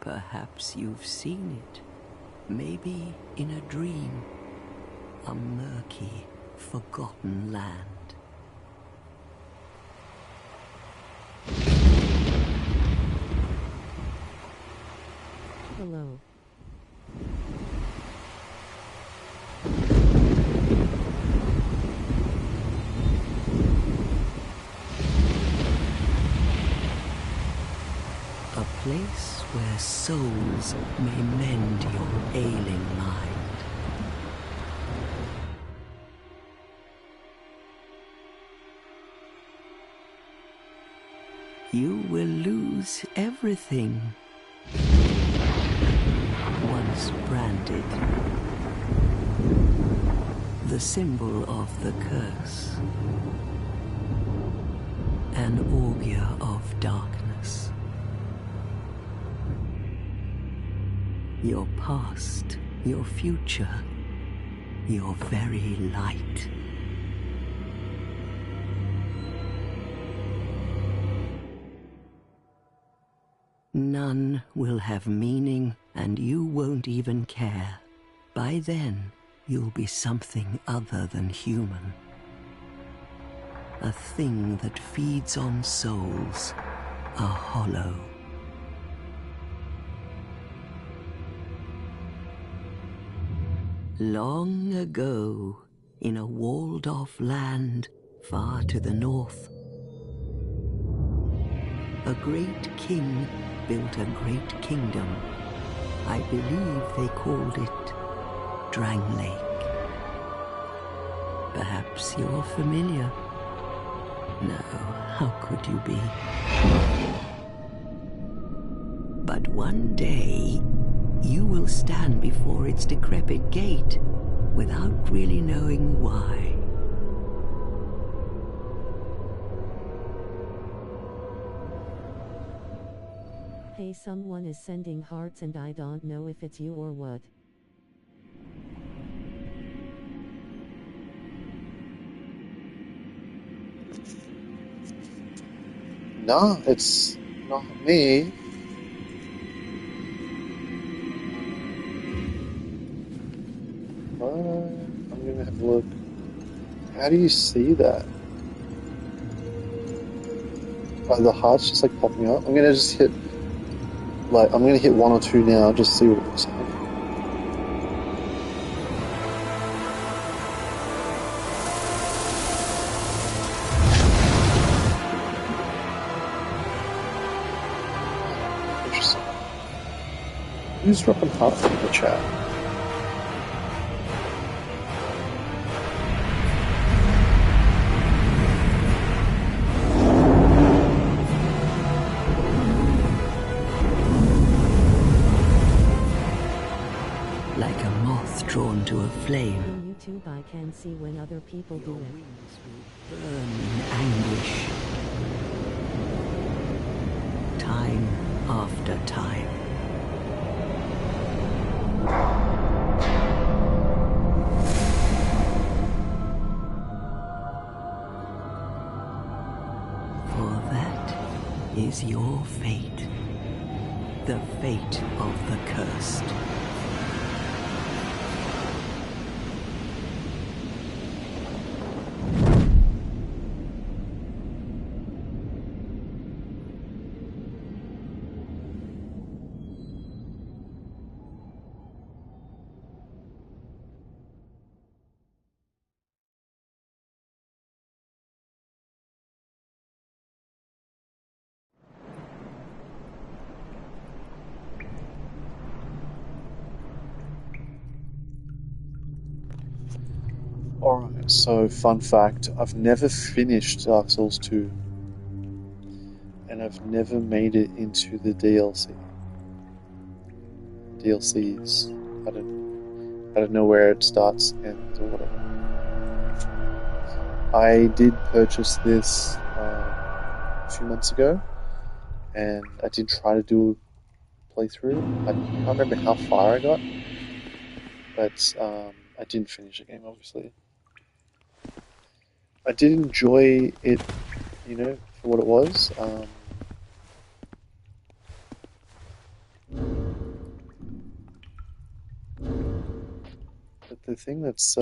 Perhaps you've seen it. Maybe in a dream. A murky, forgotten land. Hello. A place where souls may mend your ailing mind. You will lose everything. Once branded. The symbol of the curse. An augur of darkness. Your past, your future, your very light. None will have meaning, and you won't even care. By then, you'll be something other than human. A thing that feeds on souls, a hollow. Long ago, in a walled-off land far to the north, a great king built a great kingdom. I believe they called it Drang Lake. Perhaps you're familiar. No, how could you be? But one day, you will stand before its decrepit gate without really knowing why. Hey, someone is sending hearts and I don't know if it's you or what. No, it's not me. I'm gonna have a look. How do you see that? Oh, the heart's just like popping up. I'm gonna just hit, like, I'm gonna hit 1 or 2 now, just to see what it looks like. Interesting. Who's dropping hearts in the chat? Like a moth drawn to a flame. In YouTube I can see when other people do Your it. wings will burn in anguish. Time after time. For that is your fate. The fate of the cursed. Alright, so fun fact, I've never finished Dark Souls 2. And I've never made it into the DLC. DLCs. I don't know where it starts, ends, or whatever. I did purchase this a few months ago, and I did try to do a playthrough. I can't remember how far I got, but I didn't finish the game, obviously. I did enjoy it, you know, for what it was. the thing that's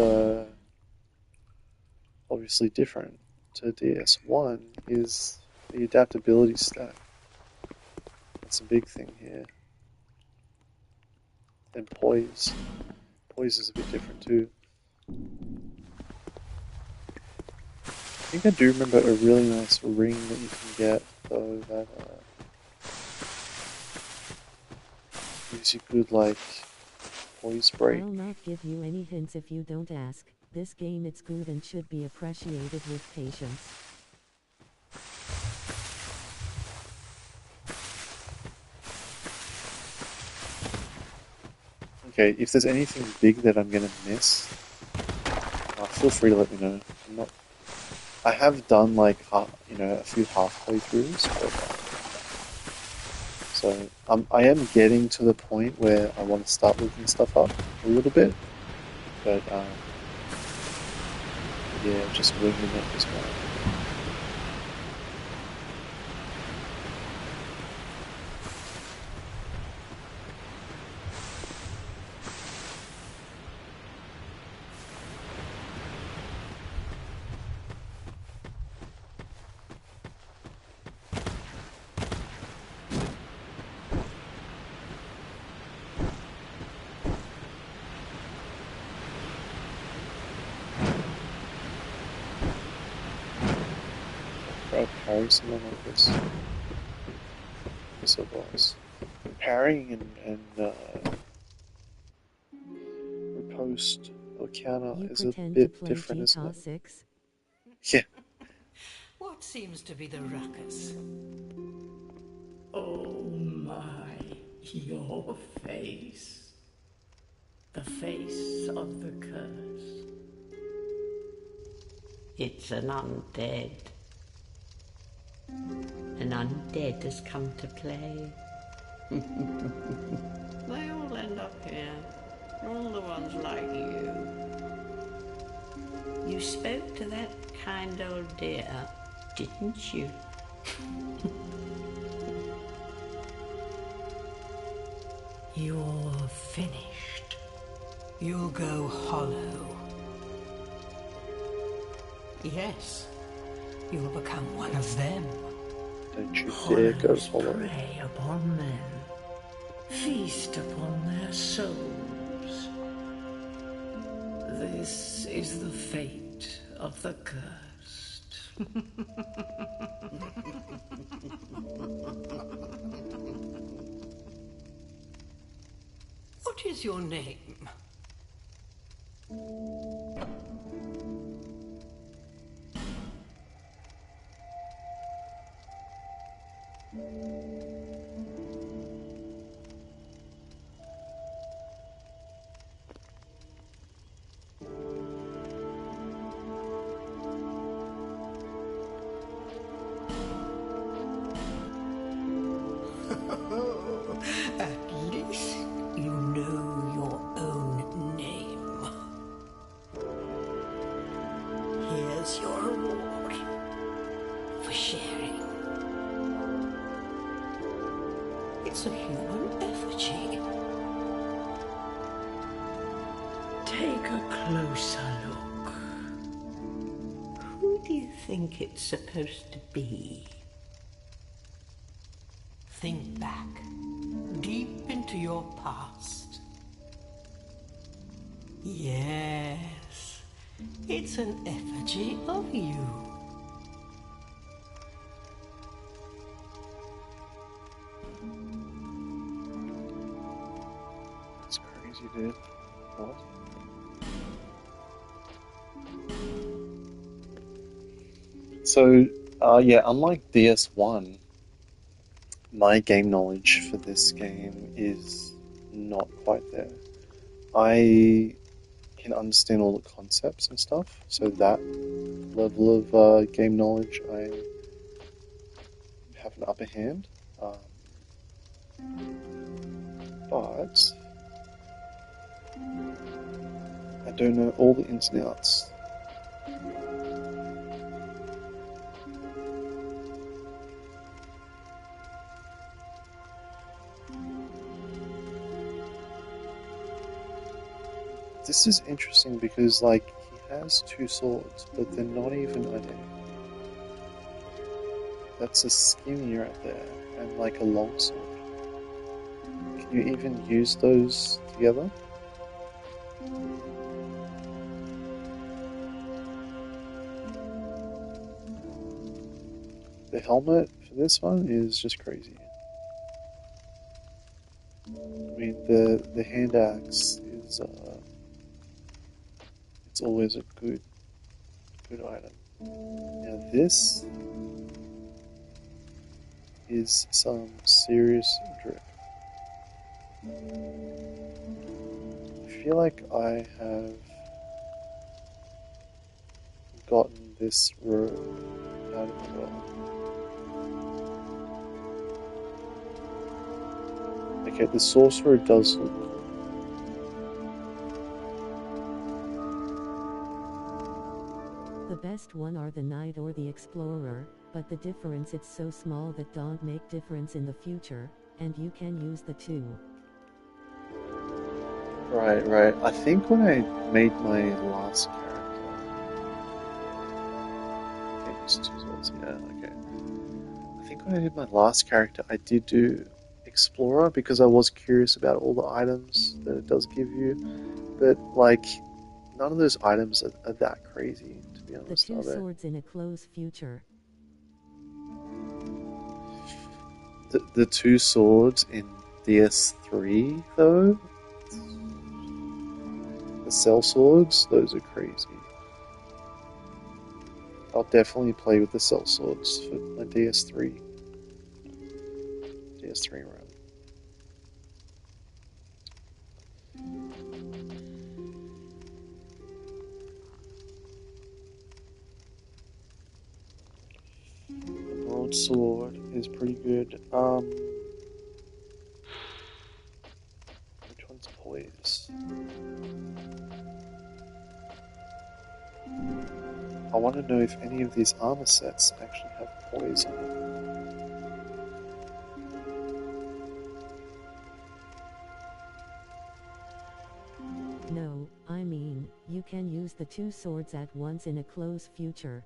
obviously different to DS1 is the adaptability stat. That's a big thing here. And poise. Poise is a bit different too. I think I do remember a really nice ring that you can get, though, that gives you good, like, poise break. I'll not give you any hints if you don't ask. This game it's good and should be appreciated with patience. Okay, if there's anything big that I'm gonna miss, feel free to let me know. I have done like a few half playthroughs, so I am getting to the point where I want to start looking stuff up a little bit, but yeah, just winging it as well. Try to parry someone like this. Yes, it was. Parrying and riposte or counter You is a pretend bit to play different, isn't GTA it? 6? Yeah. What seems to be the ruckus? Oh my, your face. The face of the curse. It's an undead. An undead has come to play. They all end up here. All the ones like you. You spoke to that kind old dear, didn't you? You're finished. You'll go hollow. Yes, you'll become one of them. Don't you dare go Hollows follow. prey upon men, feast upon their souls. This is the fate of the cursed. What is your name? At least you know your own name. Here's your reward for sharing. It's a human effigy. Take a closer look. Who do you think it's supposed to be? Think back, deep into your past. Yes, it's an effigy of you. That's crazy, dude. What? So, yeah, unlike DS1, my game knowledge for this game is not quite there. I can understand all the concepts and stuff, so that level of game knowledge, I have an upper hand. But I don't know all the ins and outs. This is interesting because, like, he has two swords, but they're not even identical. That's a skinny right there, and like a long sword. Can you even use those together? The helmet for this one is just crazy. I mean, the hand axe is it's always a good item. Now this is some serious drip. I feel like I have gotten this robe out of the well. Okay, the sorcerer does look cool. The best one are the knight or the explorer, but the difference it's so small that don't make difference in the future, and you can use the two. Right. I think when I made my last character, okay, it's two swords, yeah, okay. I think when I did my last character, I did do Explorer because I was curious about all the items that it does give you, but like none of those items are that crazy, to be The honest, two are they? swords in a close future. The two swords in DS3 though, the cell swords, those are crazy. I'll definitely play with the cell swords for my DS3 run. The broadsword is pretty good. Which one's poise? I want to know if any of these armor sets actually have poise on it. No, I mean, you can use the two swords at once in a close future.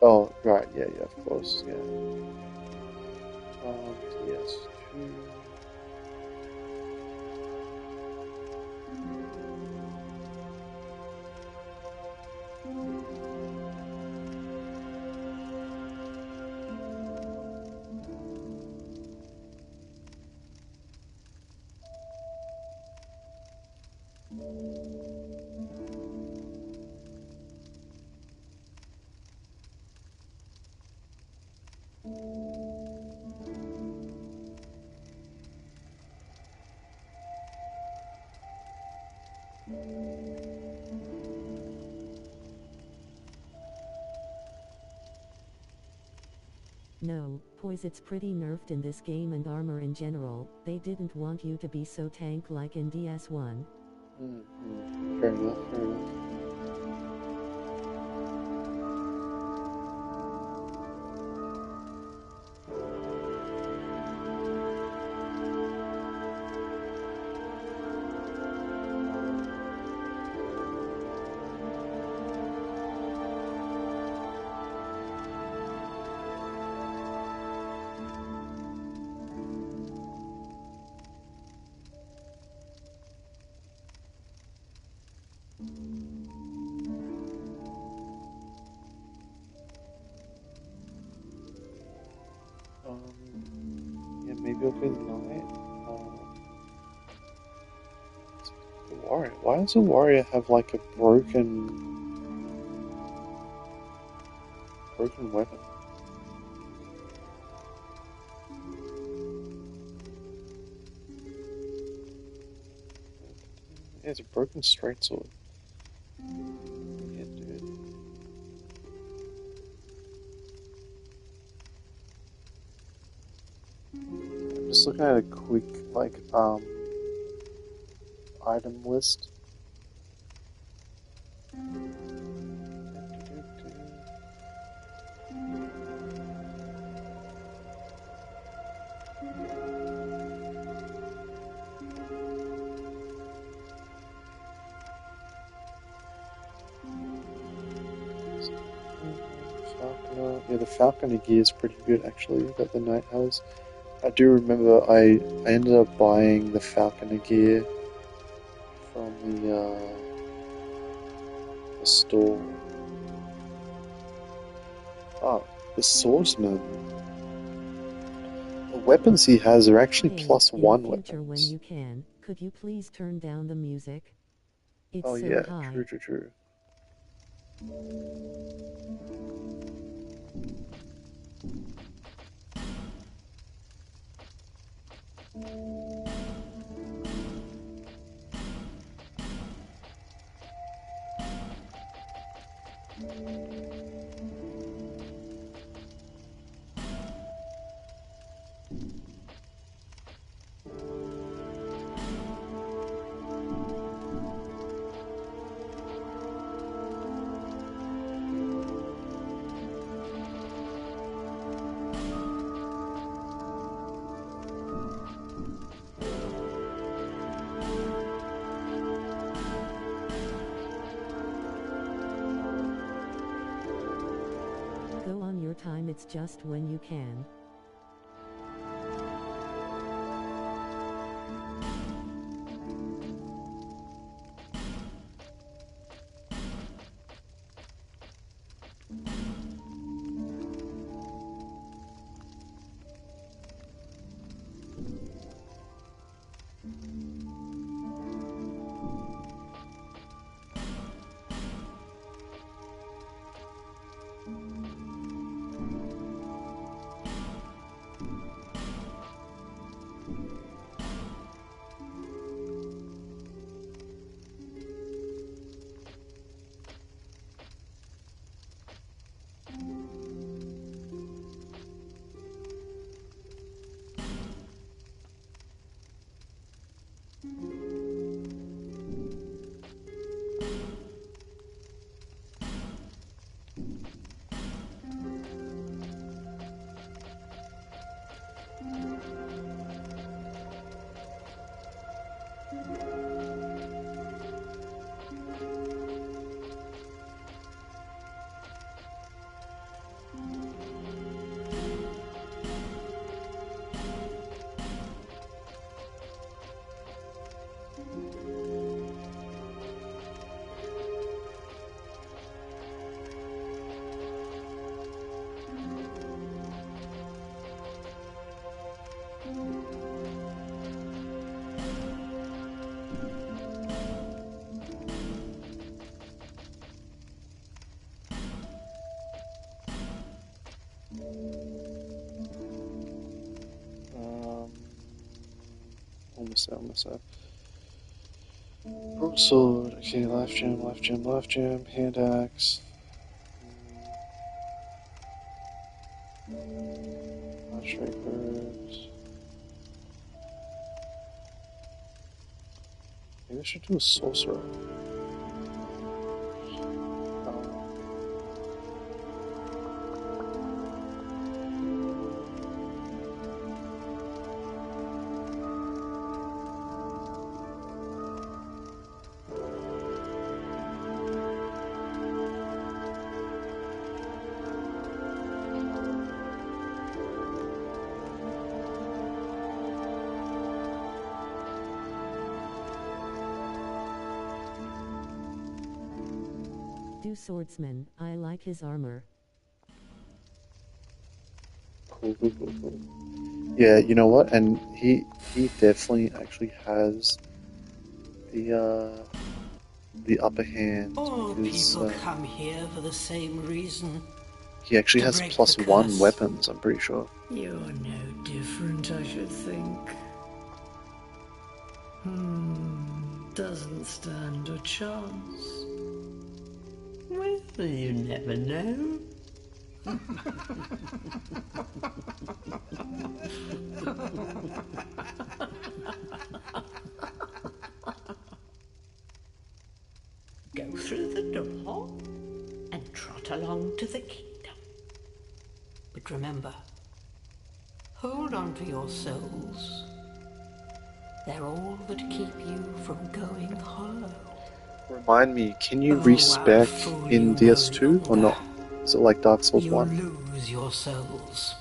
Oh, right, yeah, of course, yeah. Yes, two. No, poise it's pretty nerfed in this game and armor in general, they didn't want you to be so tank like in DS1. Fair enough. Yeah, maybe I'll go the knight. The warrior. Why does a warrior have like a broken weapon? Yeah, it's a broken straight sword. Yeah, dude. I'm just looking at a quick item list. falconer gear is pretty good actually that the knight has. I do remember I ended up buying the falconer gear from the store. Ah, the swordsman. The weapons he has are actually Hey, +1 in the future weapons. when you can, could you please turn down the music? It's Oh so yeah, high. true. Go on your time, it's just when you can. Almost there. Broadsword, okay, life gem, hand axe. Shakers. Maybe I should do a sorcerer. Do swordsman, I like his armor. Cool. Yeah, you know what? And he definitely actually has the upper hand All because people come here for the same reason. he actually To has break the +1 curse. weapons. I'm pretty sure. You're no different, I should think. Doesn't stand a chance. Well, you never know. Go through the door and trot along to the kingdom. But remember, hold on to your souls. They're all that keep you from going hollow. Remind me, can you Oh, respec I'm a fool in you no DS2 or longer. not? Is it like Dark Souls You'll 1? lose your souls.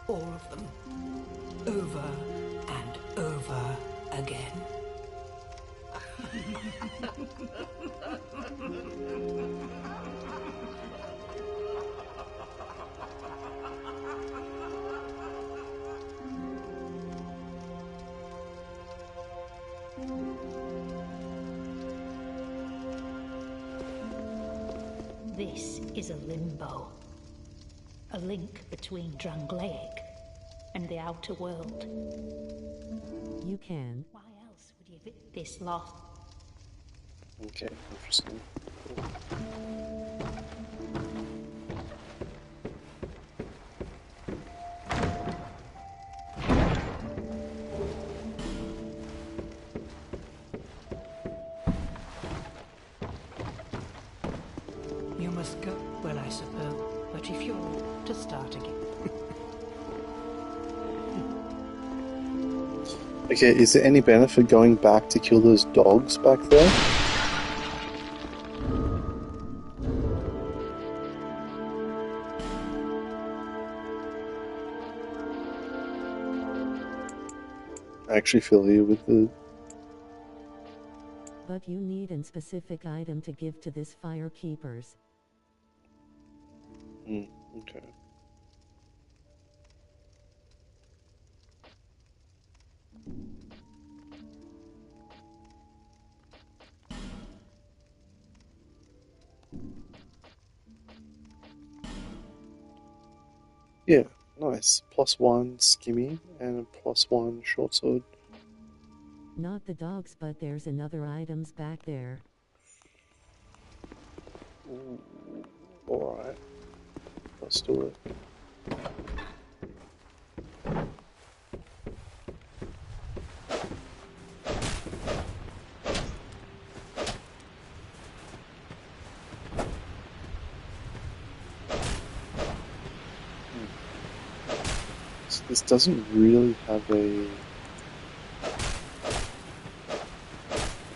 All of them. Over and over again. This is a limbo. A link between Drangleic and the outer world. You can. Why else would you visit this lost? Okay, interesting. You must go, well, I suppose. But if you're to start again. Okay, is there any benefit going back to kill those dogs back there? I actually feel you with the... But you need a specific item to give to this fire keepers. Okay. Yeah, nice. +1 skimmy and a +1 short sword. Not the dogs, but there's another items back there. Alright. Let's do it. This doesn't really have a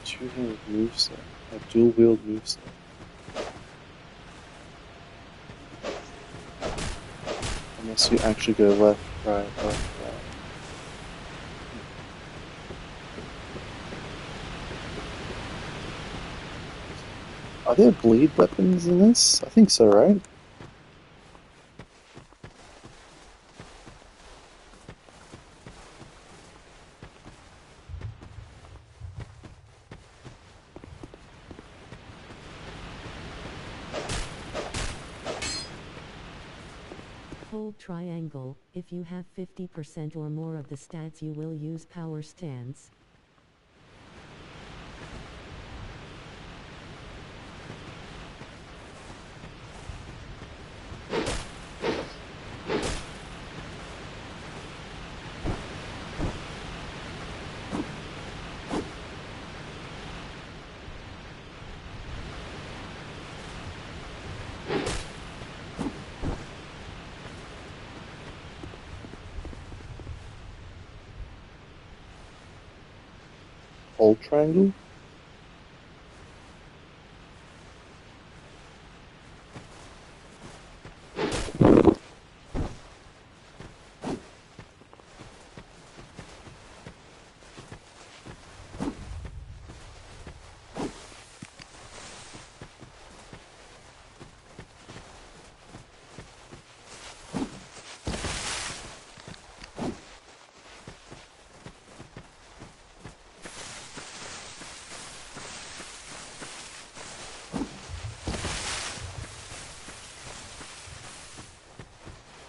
two-handed moveset, a dual-wield moveset. Unless you actually go left, right, left, right. Are there bleed weapons in this? I think so, right? Hold triangle. If you have 50% or more of the stats, you will use power stance. Hold triangle?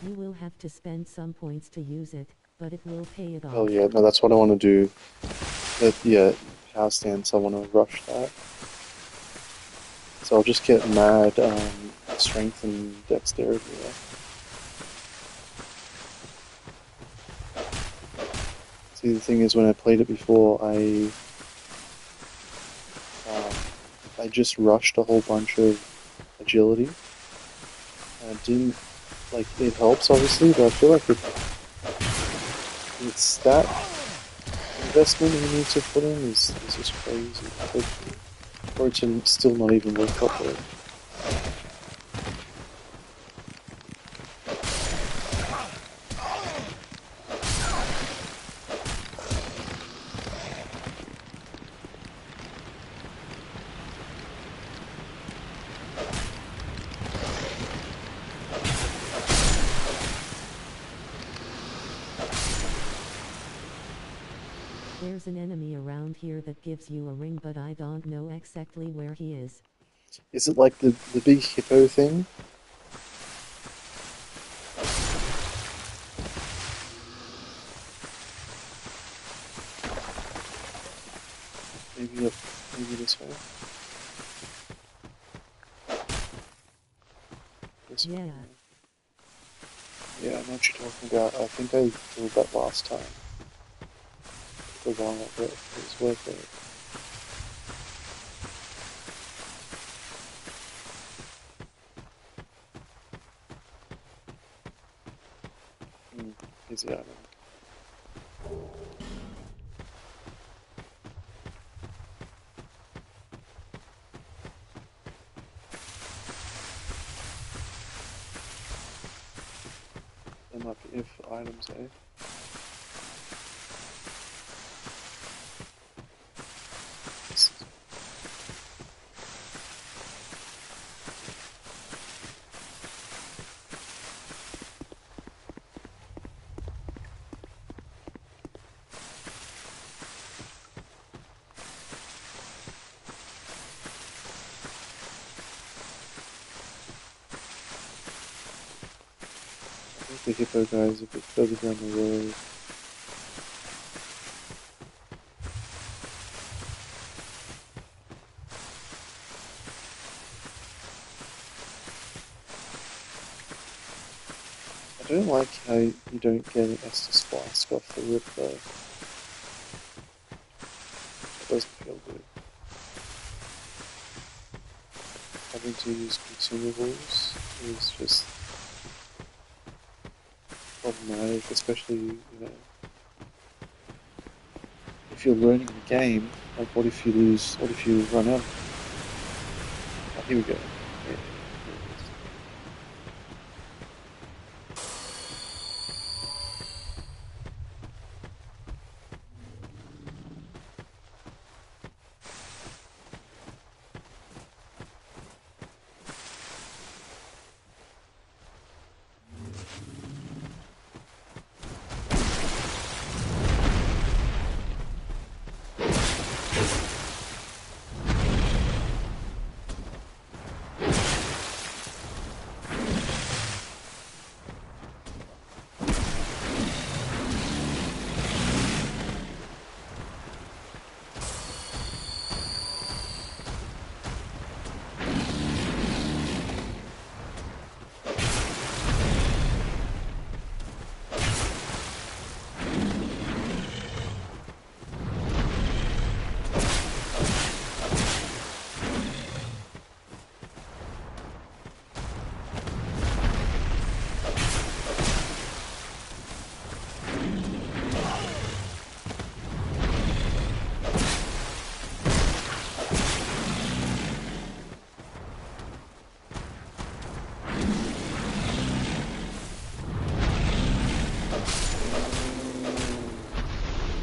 You will have to spend some points to use it, but it will pay it off. Oh yeah, no, that's what I want to do. But yeah, power stance, I want to rush that. So I'll just get mad strength and dexterity there. See, the thing is, when I played it before, I just rushed a whole bunch of agility. And it didn't, like, it helps obviously, but I feel like it's that investment you need to put in is just crazy. For it to still not even work properly. There's an enemy around here that gives you a ring, but I don't know exactly where he is. Is it like the big hippo thing? Maybe this way. This way. Yeah. Yeah, I know what you're talking about. I think I killed that last time. Took a while, but it was worth it. Here's the item. There might be if items, eh? The hippo guy is a bit further down the road. I don't like how you don't get an Estus flask off the rip though. It doesn't feel good. Having to use consumables is just problematic, especially, you know, if you're learning the game. Like, what if you lose? What if you run out? Oh, here we go. Yeah, here it is.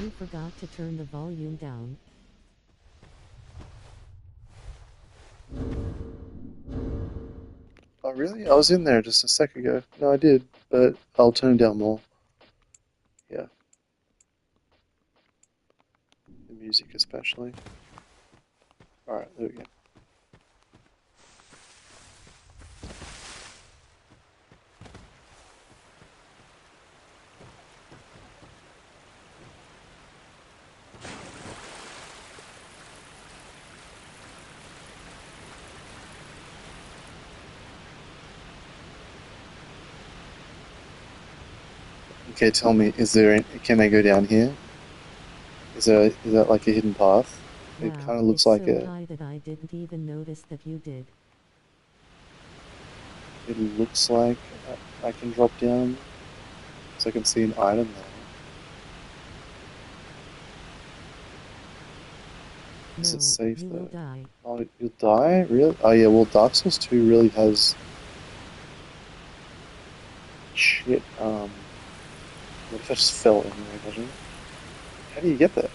You forgot to turn the volume down. Oh, really? I was in there just a sec ago. No, I did, but I'll turn down more. Yeah. The music especially. Alright, there we go. Okay, tell me, can I go down here? Is that like a hidden path? It Wow, kind of looks it's like so high that I didn't even notice that you did. it looks like I can drop down, so I can see an item there. Is it No, safe you will though? die. Oh, you'll die? Really? Oh yeah, well Dark Souls 2 really has... Shit, what if I just fell anyway, imagine? How do you get there?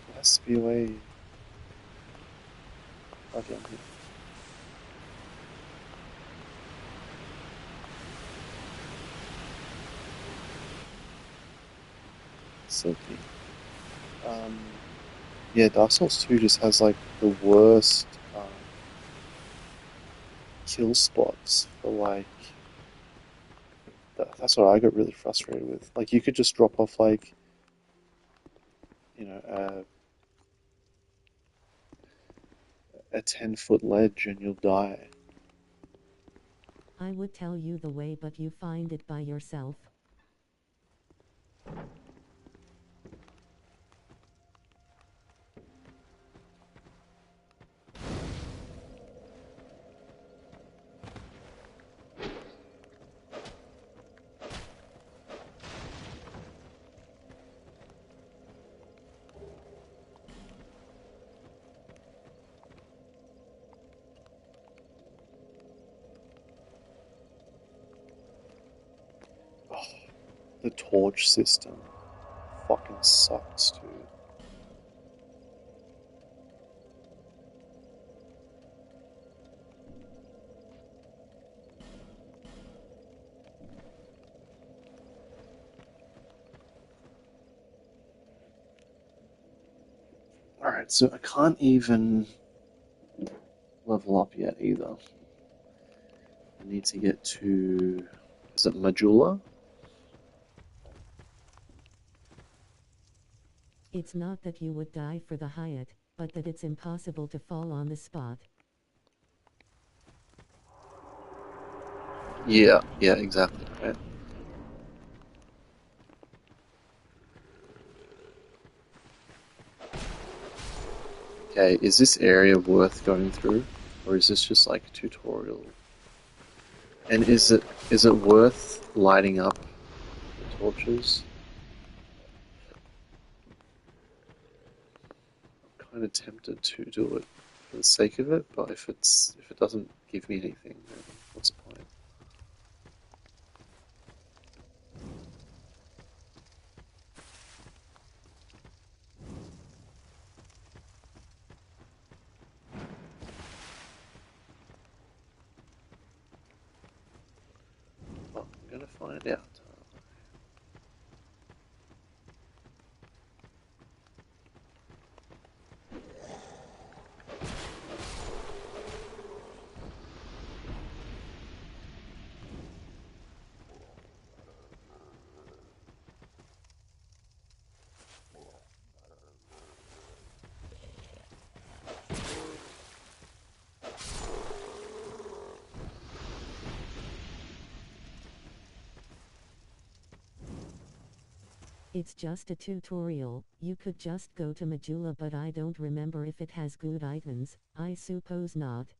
There has to be a way... Oh, down here. Silky. Yeah, Dark Souls 2 just has like the worst kill spots for like. That's what I got really frustrated with. Like, you could just drop off like, you know, a 10-foot ledge and you'll die. I would tell you the way, but you find it by yourself. The torch system fucking sucks, dude. Alright, so I can't even level up yet either. I need to get to... Is it Majula? It's not that you would die for the Hyatt, but that it's impossible to fall on the spot. Yeah, exactly. Right. Okay, is this area worth going through? Or is this just like a tutorial? And is it worth lighting up the torches? I'm kind of tempted to do it for the sake of it, but if it doesn't give me anything, then what's the point? Well, I'm gonna find out. It's just a tutorial. You could just go to Majula, but I don't remember if it has good items. I suppose not.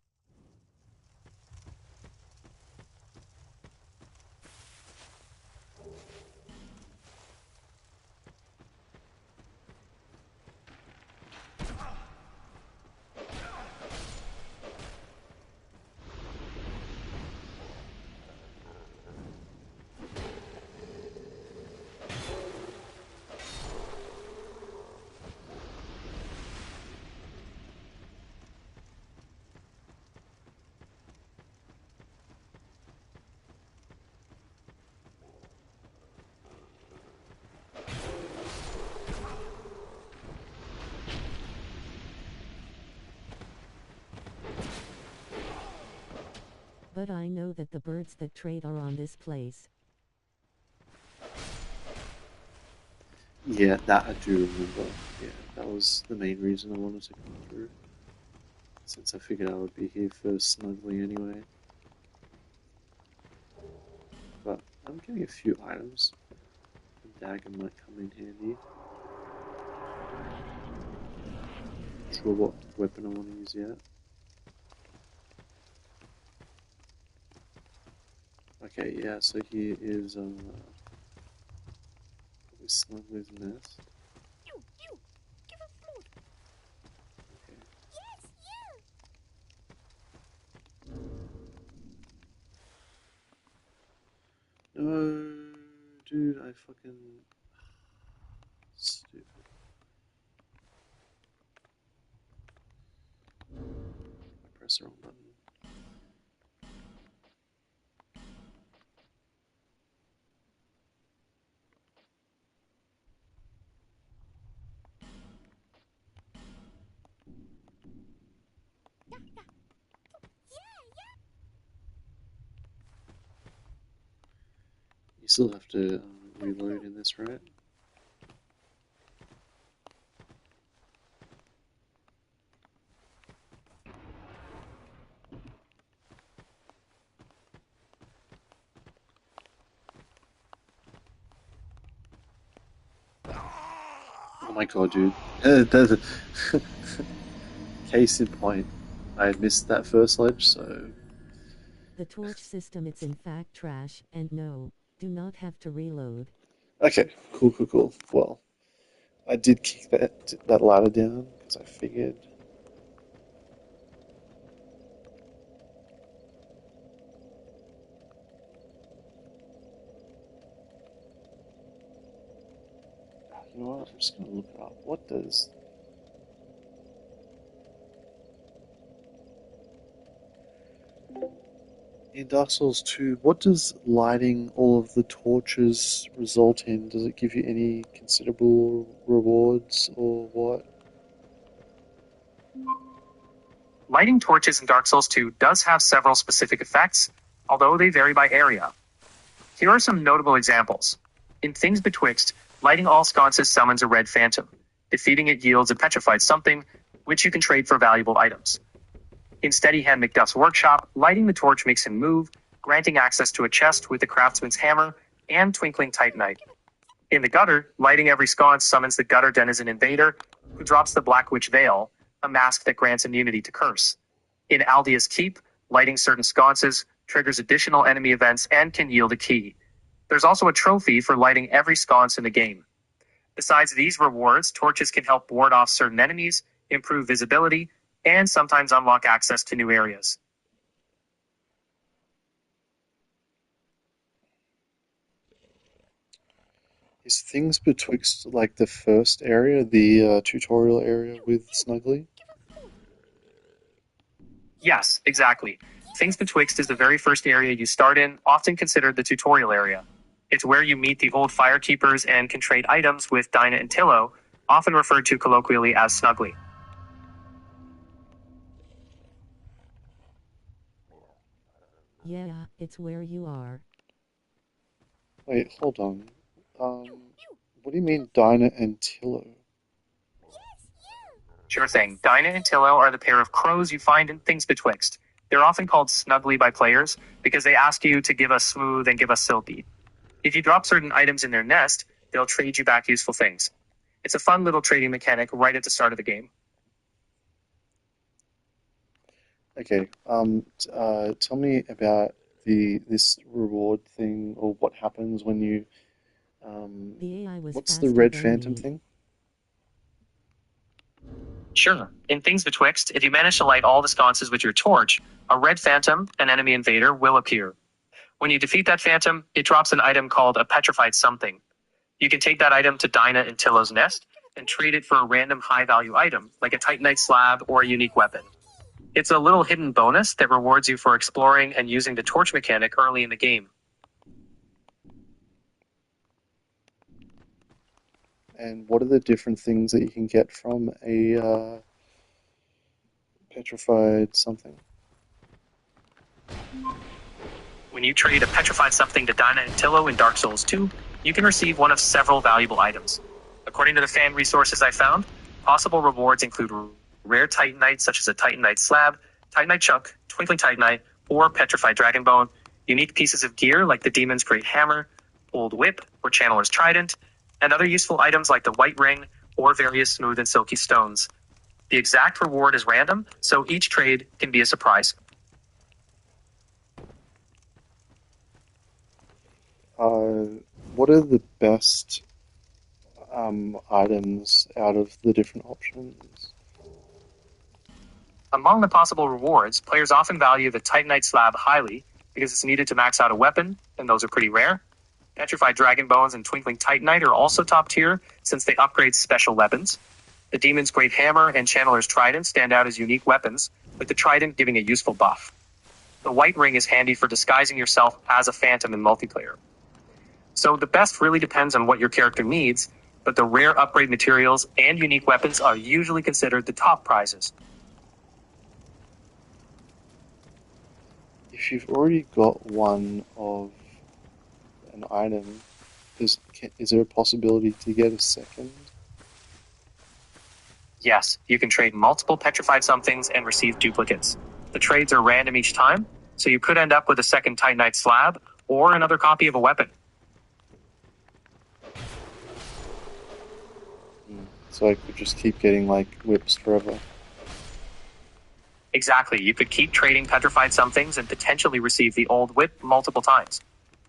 But I know that the birds that trade are on this place. Yeah, that I do remember. Yeah, that was the main reason I wanted to come through. Since I figured I would be here for smuggling anyway. But I'm getting a few items. A dagger might come in handy. Not sure what weapon I want to use yet. Okay, yeah, so here is Smuggler's Nest. You! Give us food! Okay. Yes, you! No, dude, I fucking stupid. I pressed the wrong button. still have to reload in this, right? Oh my god, dude. Case in point, I had missed that first ledge, so... The torch system it's in fact trash, and no, do not have to reload. Okay, cool. Well, I did kick that ladder down, because I figured... You know what, I'm just going to look it up. What does... In Dark Souls 2, what does lighting all of the torches result in? Does it give you any considerable rewards, or what? Lighting torches in Dark Souls 2 does have several specific effects, although they vary by area. Here are some notable examples. In Things Betwixt, lighting all sconces summons a red phantom. Defeating it yields a petrified something, which you can trade for valuable items. In Steadyhand Macduff's workshop, lighting the torch makes him move, granting access to a chest with the craftsman's hammer and twinkling titanite. In the gutter, lighting every sconce summons the gutter denizen invader, who drops the Black Witch Veil, a mask that grants immunity to curse. In Aldea's Keep, lighting certain sconces triggers additional enemy events and can yield a key. There's also a trophy for lighting every sconce in the game. Besides these rewards, torches can help ward off certain enemies, improve visibility, and sometimes unlock access to new areas. Is Things Betwixt like the first area, the tutorial area with Snuggly? Yes, exactly. Things Betwixt is the very first area you start in, often considered the tutorial area. It's where you meet the old firekeepers and can trade items with Dinah and Tillo, often referred to colloquially as Snuggly. Yeah, it's where you are. Wait, hold on. What do you mean Dinah and Tillo? Sure thing. Dinah and Tillo are the pair of crows you find in Things Betwixt. They're often called Snuggly by players because they ask you to give us Smooth and give us Silky. If you drop certain items in their nest, they'll trade you back useful things. It's a fun little trading mechanic right at the start of the game. Okay, tell me about this reward thing, or what happens when you... The AI was what's the faster red than phantom me. thing? Sure. In Things Betwixt, if you manage to light all the sconces with your torch, a red phantom, an enemy invader, will appear. When you defeat that phantom, it drops an item called a petrified something. You can take that item to Dinah and Tillo's nest and trade it for a random high-value item, like a titanite slab or a unique weapon. It's a little hidden bonus that rewards you for exploring and using the torch mechanic early in the game. And what are the different things that you can get from a petrified something? When you trade a petrified something to Dinah and Tillo in Dark Souls 2, you can receive one of several valuable items. According to the fan resources I found, possible rewards include rare titanite such as a titanite slab, titanite chunk, twinkling titanite, or petrified dragon bone, unique pieces of gear like the demon's great hammer, old whip, or channeler's trident, and other useful items like the white ring or various smooth and silky stones. The exact reward is random, so each trade can be a surprise. What are the best items out of the different options? Among the possible rewards, players often value the Titanite slab highly because it's needed to max out a weapon, and those are pretty rare. Petrified Dragon Bones and Twinkling Titanite are also top tier since they upgrade special weapons. The Demon's Great Hammer and Channeler's Trident stand out as unique weapons, with the Trident giving a useful buff. The White Ring is handy for disguising yourself as a phantom in multiplayer. So the best really depends on what your character needs, but the rare upgrade materials and unique weapons are usually considered the top prizes. If you've already got one of an item, is there a possibility to get a second? Yes, you can trade multiple petrified somethings and receive duplicates. The trades are random each time, so you could end up with a second Titanite slab or another copy of a weapon. So I could just keep getting, like, whips forever. Exactly, you could keep trading petrified somethings and potentially receive the old whip multiple times.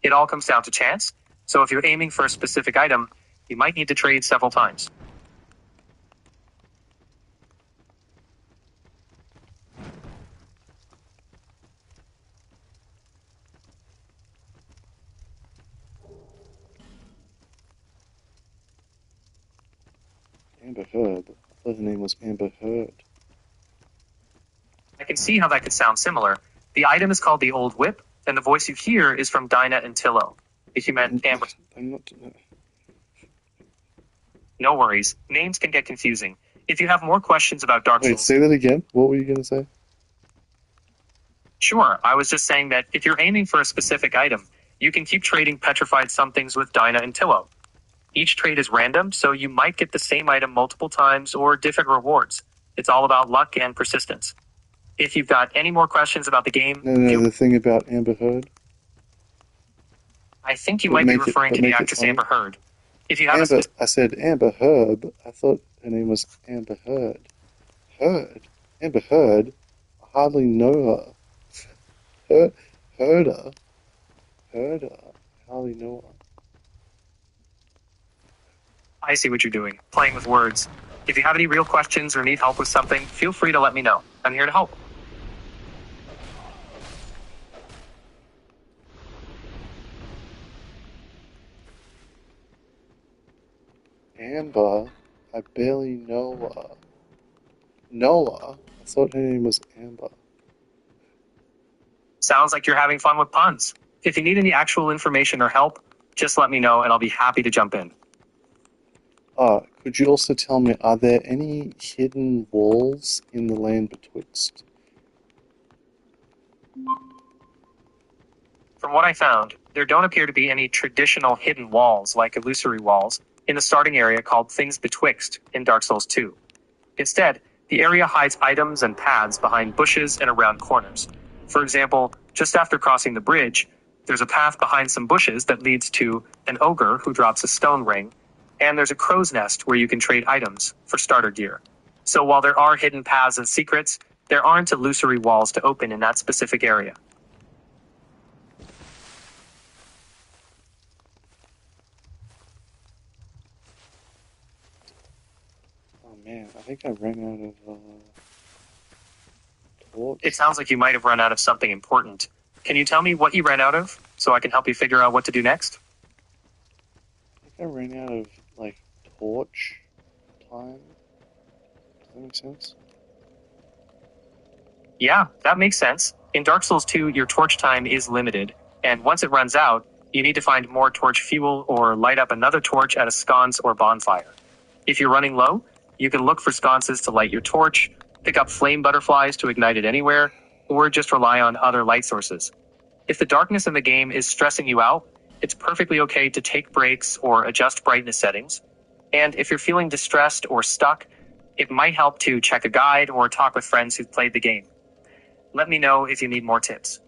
It all comes down to chance, so if you're aiming for a specific item, you might need to trade several times. Amber Heard. I thought her name was Amber Heard. I can see how that could sound similar. The item is called the Old Whip, and the voice you hear is from Dinah and Tillo. If you meant Amber... I'm not... No worries. Names can get confusing. If you have more questions about Dark Souls... Wait, say that again? What were you going to say? Sure, I was just saying that if you're aiming for a specific item, you can keep trading petrified somethings with Dinah and Tillo. Each trade is random, so you might get the same item multiple times or different rewards. It's all about luck and persistence. If you've got any more questions about the game... No, the thing about Amber Heard? I think you might be referring to the actress Amber Heard. If you have I said Amber Herb. I thought her name was Amber Heard. Heard? Amber Heard? I hardly know her. Heard her? I hardly know her. I see what you're doing, playing with words. If you have any real questions or need help with something, feel free to let me know. I'm here to help. Amber? I barely know her. Noah? I thought her name was Amber. Sounds like you're having fun with puns. If you need any actual information or help, just let me know and I'll be happy to jump in. Could you also tell me, are there any hidden walls in the land betwixt? From what I found, there don't appear to be any traditional hidden walls like illusory walls in the starting area called Things Betwixt in Dark Souls 2. Instead, the area hides items and paths behind bushes and around corners. For example, just after crossing the bridge, there's a path behind some bushes that leads to an ogre who drops a stone ring, and there's a crow's nest where you can trade items for starter gear. So while there are hidden paths and secrets, there aren't illusory walls to open in that specific area. Oh man, I think I ran out of torch. It sounds like you might have run out of something important. Can you tell me what you ran out of, so I can help you figure out what to do next? I think I ran out of, like, torch time. Does that make sense? Yeah, that makes sense. In Dark Souls 2, your torch time is limited, and once it runs out, you need to find more torch fuel or light up another torch at a sconce or bonfire. If you're running low, you can look for sconces to light your torch, pick up flame butterflies to ignite it anywhere, or just rely on other light sources. If the darkness in the game is stressing you out, it's perfectly okay to take breaks or adjust brightness settings. And if you're feeling distressed or stuck, it might help to check a guide or talk with friends who've played the game. Let me know if you need more tips.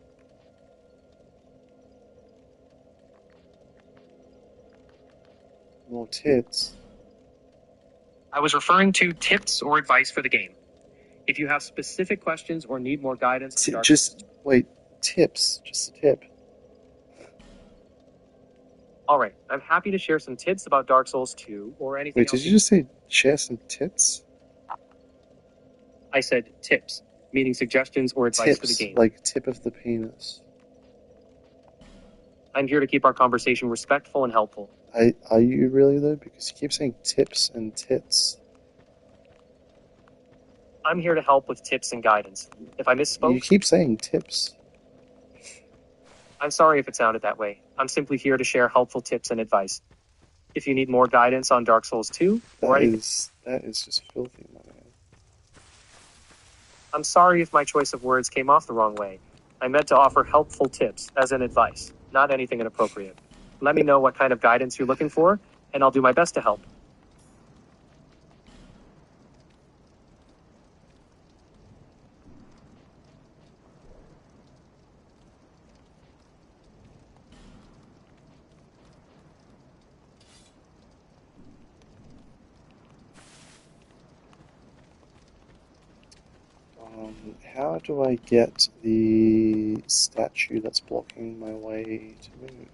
More tits. I was referring to tips or advice for the game. If you have specific questions or need more guidance... Wait, tips. Just a tip. Alright, I'm happy to share some tips about Dark Souls 2 or anything else. Wait, did you just say share some tits? I said tips, meaning suggestions or advice for the game. Like tip of the penis. I'm here to keep our conversation respectful and helpful. Are you really, though? Because you keep saying tips and tits. I'm here to help with tips and guidance. If I misspoke... You keep saying tips. I'm sorry if it sounded that way. I'm simply here to share helpful tips and advice. If you need more guidance on Dark Souls 2 or anything... That is just filthy, my man. I'm sorry if my choice of words came off the wrong way. I meant to offer helpful tips as an advice, not anything inappropriate. let me know what kind of guidance you're looking for, and I'll do my best to help. How do I get the statue that's blocking my way to move?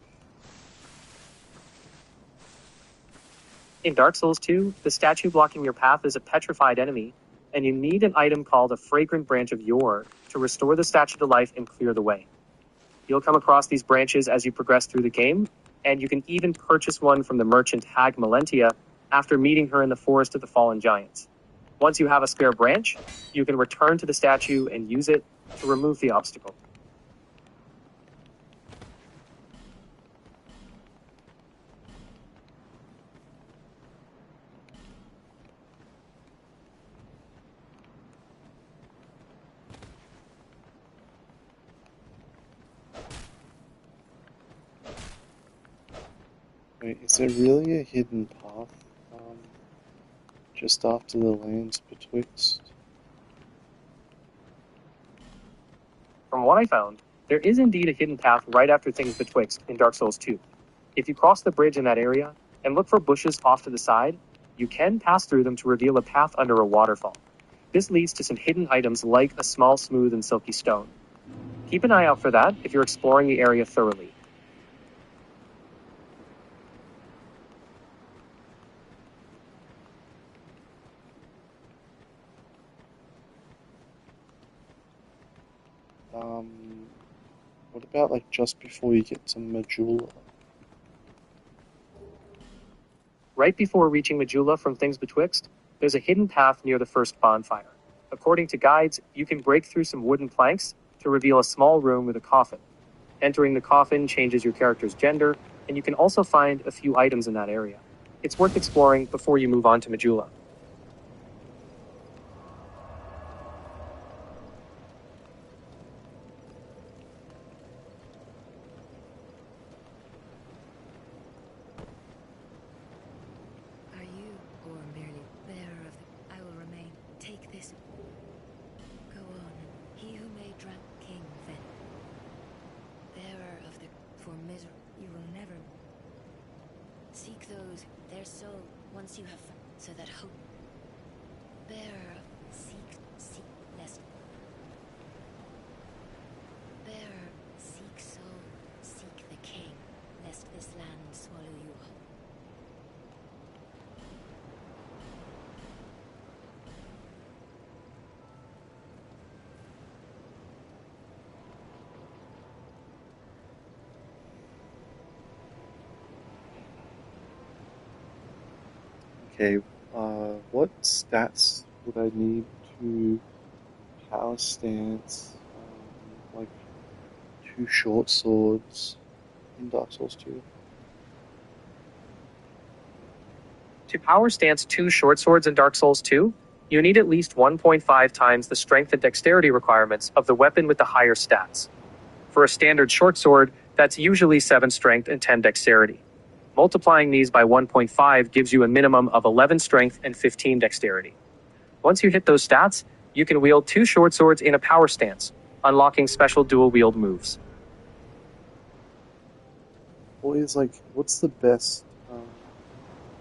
In Dark Souls 2, the statue blocking your path is a petrified enemy, and you need an item called a Fragrant Branch of Yore to restore the statue to life and clear the way. You'll come across these branches as you progress through the game, and you can even purchase one from the merchant Hag Melentia after meeting her in the Forest of the Fallen Giants. Once you have a spare branch, you can return to the statue and use it to remove the obstacle. Wait, is there really a hidden path just after the lands betwixt? From what I found, there is indeed a hidden path right after Things Betwixt in Dark Souls 2. If you cross the bridge in that area and look for bushes off to the side, you can pass through them to reveal a path under a waterfall. This leads to some hidden items like a small, smooth, and silky stone. Keep an eye out for that if you're exploring the area thoroughly. What about like just before you get to Majula? Right before reaching Majula from Things Betwixt, there's a hidden path near the first bonfire. According to guides, you can break through some wooden planks to reveal a small room with a coffin. Entering the coffin changes your character's gender, and you can also find a few items in that area. It's worth exploring before you move on to Majula. Are you, or merely bearer of the... I will remain. Take this. Go on, he who may drank King Ven. Bearer of the... For misery, you will never... Seek those, their soul, once you have... So that hope... Bearer of... Seek, lest... Bearer, seek soul, seek the king, lest this land swallow you whole. Okay, what stats would I need to power stance, like 2 short swords in Dark Souls 2? To power stance 2 short swords in Dark Souls 2, you need at least 1.5 times the strength and dexterity requirements of the weapon with the higher stats. For a standard short sword, that's usually 7 strength and 10 dexterity. Multiplying these by 1.5 gives you a minimum of 11 strength and 15 dexterity. Once you hit those stats, you can wield 2 short swords in a power stance, unlocking special dual wield moves. What is like, what's the best,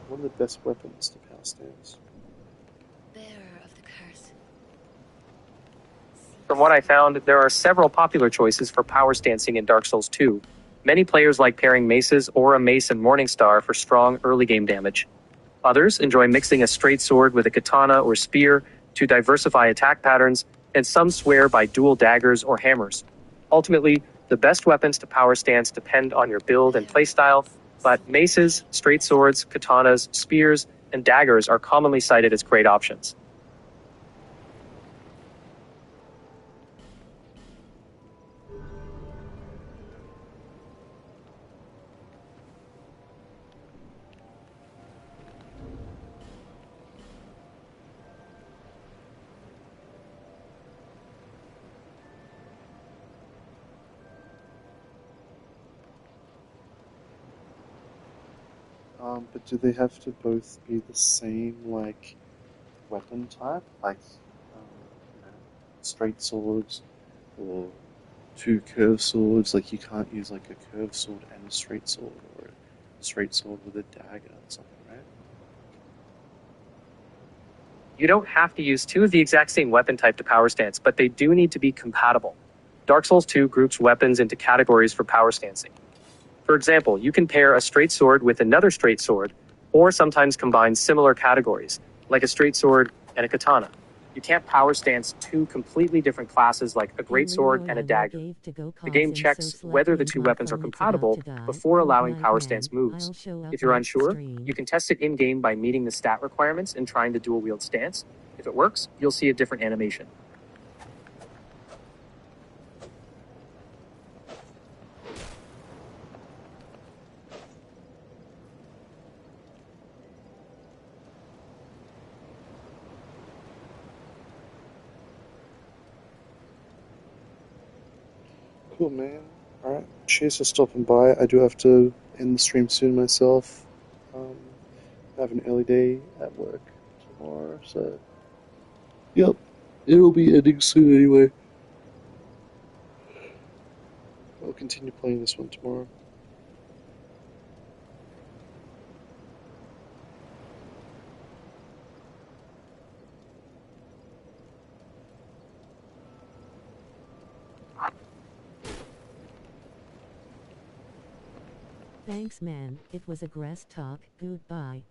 what are the best weapons to power stance? Bearer of the curse. From what I found, there are several popular choices for power stancing in Dark Souls 2. Many players like pairing maces or a mace and Morningstar for strong early game damage. Others enjoy mixing a straight sword with a katana or spear to diversify attack patterns, and some swear by dual daggers or hammers. Ultimately, the best weapons to power stance depend on your build and playstyle, but maces, straight swords, katanas, spears, and daggers are commonly cited as great options. But do they have to both be the same, like, weapon type? Like, you know, straight swords or two curved swords? Like, you can't use, like, a curved sword and a straight sword, or a straight sword with a dagger or something, right? You don't have to use two of the exact same weapon type to power stance, but they do need to be compatible. Dark Souls 2 groups weapons into categories for power stancing. For example, you can pair a straight sword with another straight sword, or sometimes combine similar categories, like a straight sword and a katana. You can't power stance two completely different classes like a great sword and a dagger. The game checks whether the two weapons are compatible before allowing power stance moves. If you're unsure, you can test it in-game by meeting the stat requirements and trying the dual wield stance. If it works, you'll see a different animation. Cool, man. Alright, cheers for stopping by. I do have to end the stream soon myself. I have an early day at work tomorrow, so... Yep, it'll be ending soon anyway. I'll continue playing this one tomorrow. Thanks man, it was a grass talk, goodbye.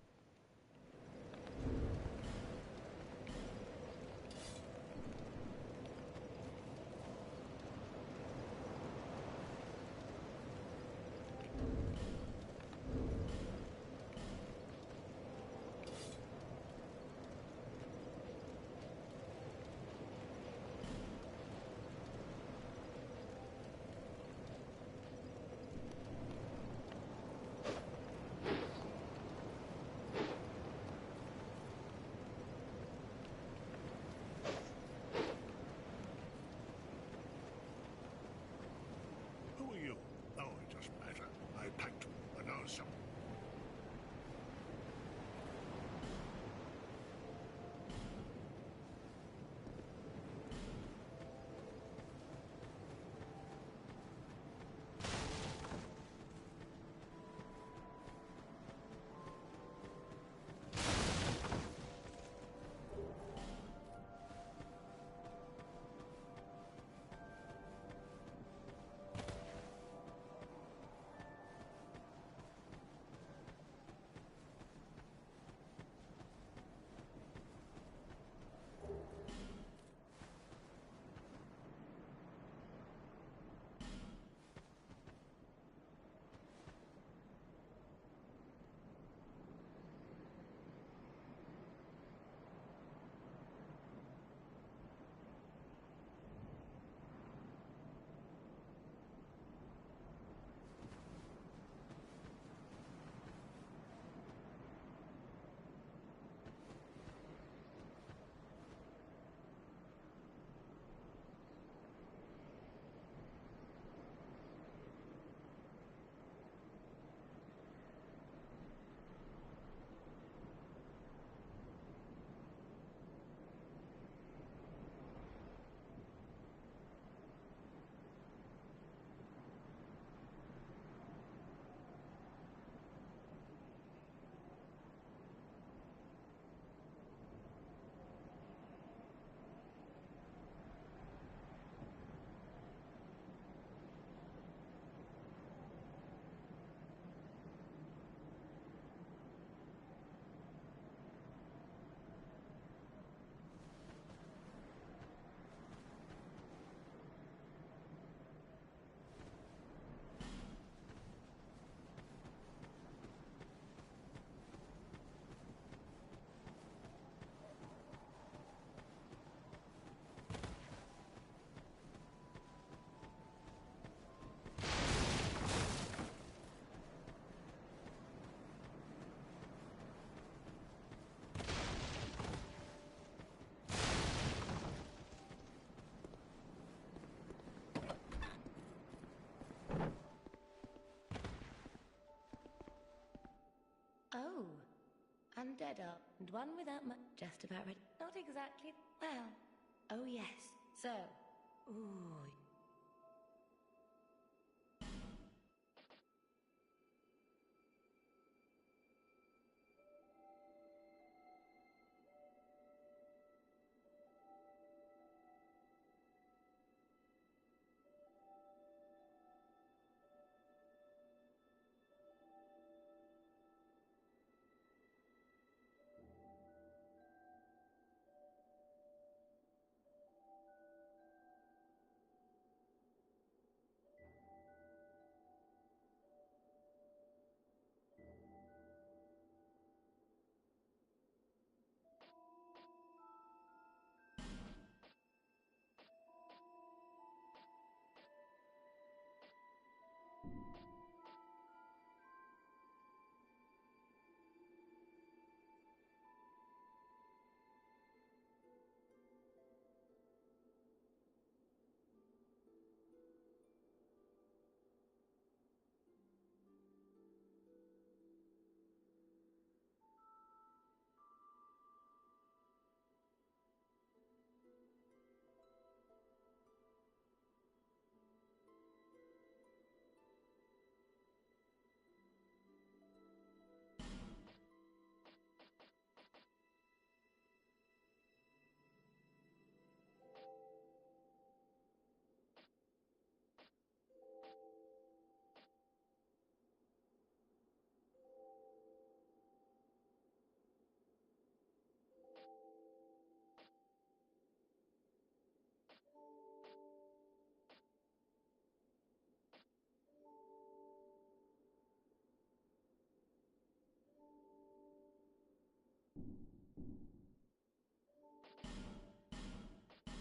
dead up, and one without just about ready. Not exactly. Well, oh yes. So, ooh.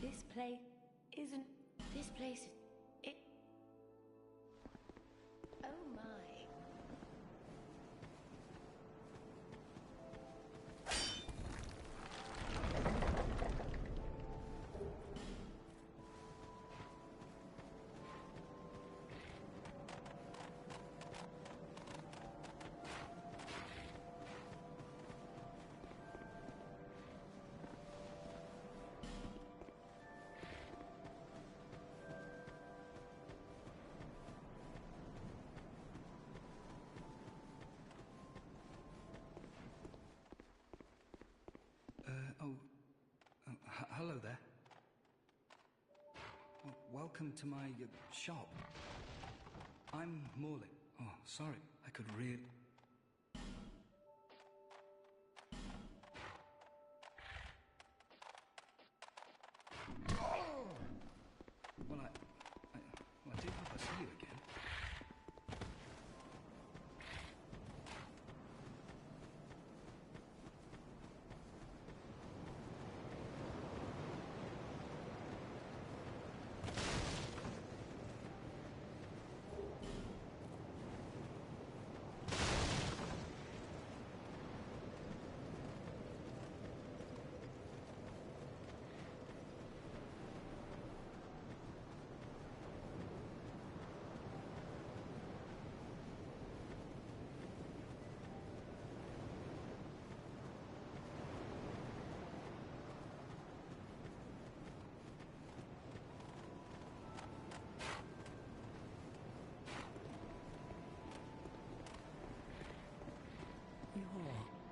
This place isn't... This place... It... Oh my. Hello there. Welcome to my shop. I'm Morley. Oh, sorry. I could really... Well, I do hope I see you again.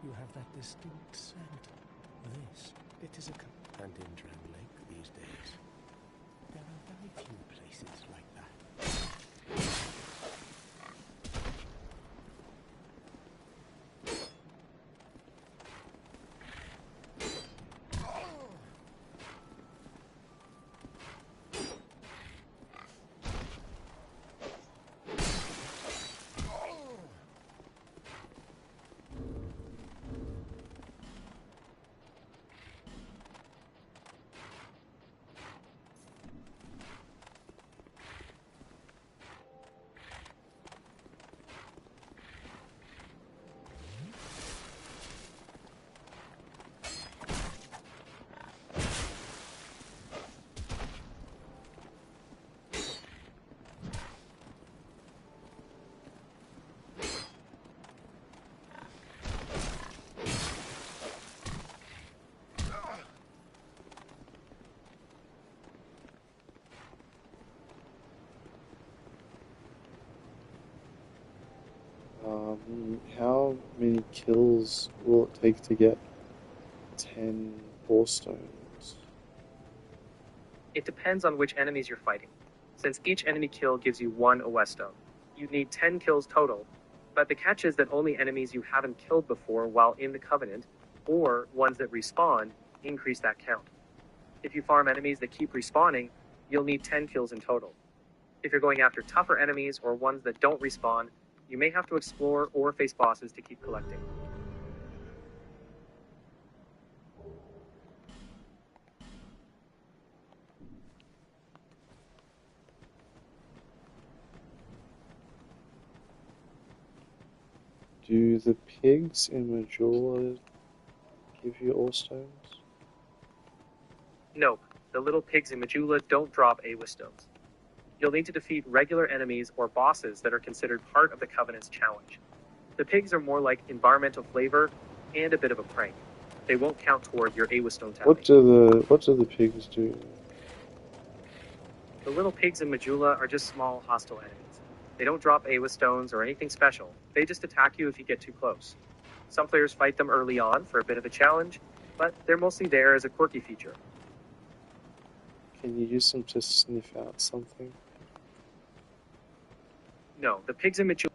You have that distinct scent. It is a and in Drang Lake these days. There are very few places like that. How many kills will it take to get 10 ore stones? It depends on which enemies you're fighting. Since each enemy kill gives you 1 OS stone, you need 10 kills total, but the catch is that only enemies you haven't killed before while in the Covenant, or ones that respawn, increase that count. If you farm enemies that keep respawning, you'll need 10 kills in total. If you're going after tougher enemies or ones that don't respawn, you may have to explore or face bosses to keep collecting. Do the pigs in Majula give you ore stones? Nope, the little pigs in Majula don't drop AWA stones. You'll need to defeat regular enemies or bosses that are considered part of the Covenant's challenge. The pigs are more like environmental flavor and a bit of a prank. They won't count toward your AWA stone tally. What do the pigs do? The little pigs in Majula are just small, hostile enemies. They don't drop AWA stones or anything special. They just attack you if you get too close. Some players fight them early on for a bit of a challenge, but they're mostly there as a quirky feature. Can you use them to sniff out something? No, the pigs in Majula